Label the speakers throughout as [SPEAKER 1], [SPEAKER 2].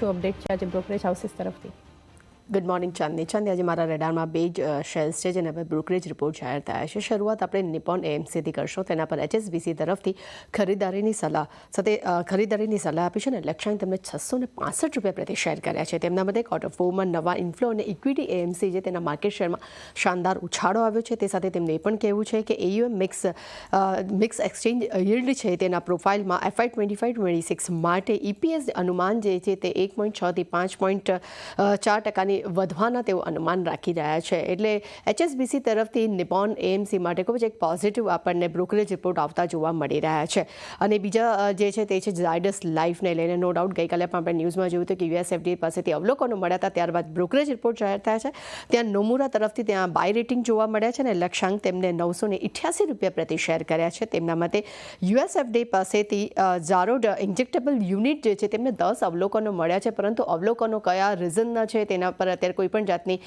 [SPEAKER 1] શું અપડેટ છે આજે બ્રોકરેજ હાઉસીસ તરફથી?
[SPEAKER 2] ગુડ મોર્નિંગ ચાંદની. ચાંદી, આજે મારા રેડારમાં બે જ શેર્સ છે જેના પર બ્રોકરેજ રિપોર્ટ જાહેર થયા છે. શરૂઆત આપણે નિપ્પોન એએમસીથી કરશું. તેના પર HSBC તરફથી ખરીદારીની સલાહ આપી છે અને લક્ષ્યાંક તેમને ₹665 પ્રતિ શેર કર્યા છે. તેમના મતે ક્વાર્ટર 4માં નવા ઇન્ફ્લો અને ઇક્વિટી એએમસી જે તેના માર્કેટ શેરમાં શાનદાર ઉછાળો આવ્યો છે. તે સાથે તેમનું એ પણ કહેવું છે કે AUM મિક્સ એક્સચેન્જ યીલ્ડ છે તેના પ્રોફાઇલમાં FY 25-26 માટે EPS અનુમાન જે છે તે 1.6 થી 5.4% વધવાના તેઓ અનુમાન રાખી રહ્યા છે. એટલે HSBC તરફથી નિપ્પોન એએમસી માટે ખૂબ જ એક પોઝિટિવ આપણને બ્રોકરેજ રિપોર્ટ આવતા જોવા મળી રહ્યા છે. અને બીજા જે છે તે છે ઝાયડસ લાઈફને લઈને. નો ડાઉટ ગઈકાલે પણ આપણે ન્યૂઝમાં જોયું હતું કે USFDA પાસેથી અવલોકનો મળ્યા હતા, ત્યારબાદ બ્રોકરેજ રિપોર્ટ જાહેર થયા છે. ત્યાં નોમુરા તરફથી ત્યાં બાય રેટિંગ જોવા મળ્યા છે અને લક્ષ્યાંક તેમને ₹988 પ્રતિ શેર કર્યા છે. તેમના મતે USFDA પાસેથી ઝારોડ ઇન્જેક્ટેબલ યુનિટ જે છે તેમને 10 અવલોકનો મળ્યા છે, પરંતુ અવલોકનો કયા રીઝનના છે તેના પર અત્યારે કોઈ પણ જાતની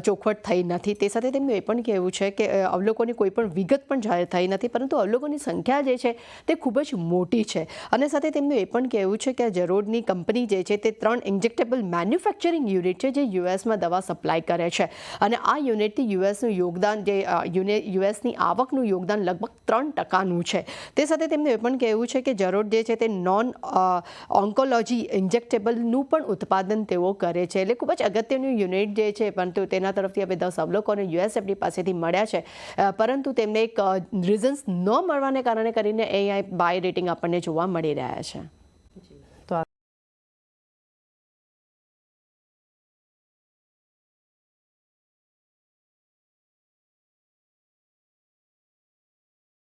[SPEAKER 2] ચોખવટ થઈ નથી. તે સાથે તેમનું એ પણ કહેવું છે કે અવલોકોની કોઈ પણ વિગત પણ જાહેર થઈ નથી, પરંતુ અવલોકોની સંખ્યા જે છે તે ખૂબ જ મોટી છે. અને સાથે તેમનું એ પણ કહેવું છે કે ઝારોડની કંપની જે છે તે 3 ઇન્જેક્ટેબલ મેન્યુફેક્ચરિંગ યુનિટ છે જે યુએસમાં દવા સપ્લાય કરે છે. અને આ યુનિટથી યુએસનું યોગદાન યુએસની આવકનું યોગદાન લગભગ 3%નું છે. તે સાથે તેમનું એ પણ કહેવું છે કે ઝારોડ જે છે તે નોન ઓન્કોલોજી ઇન્જેક્ટેબલનું પણ ઉત્પાદન તેઓ કરે છે. એટલે ખૂબ જ અગત્યનું યુનિટ જે છે, પરંતુ તેના તરફથી હવે 10 અવલોકનો USFDA પાસેથી મળ્યા છે, પરંતુ તેમને એક રીઝન્સ ન મળવાને કારણે કરીને AI બાય રેટિંગ આપણને જોવા મળી રહ્યા છે.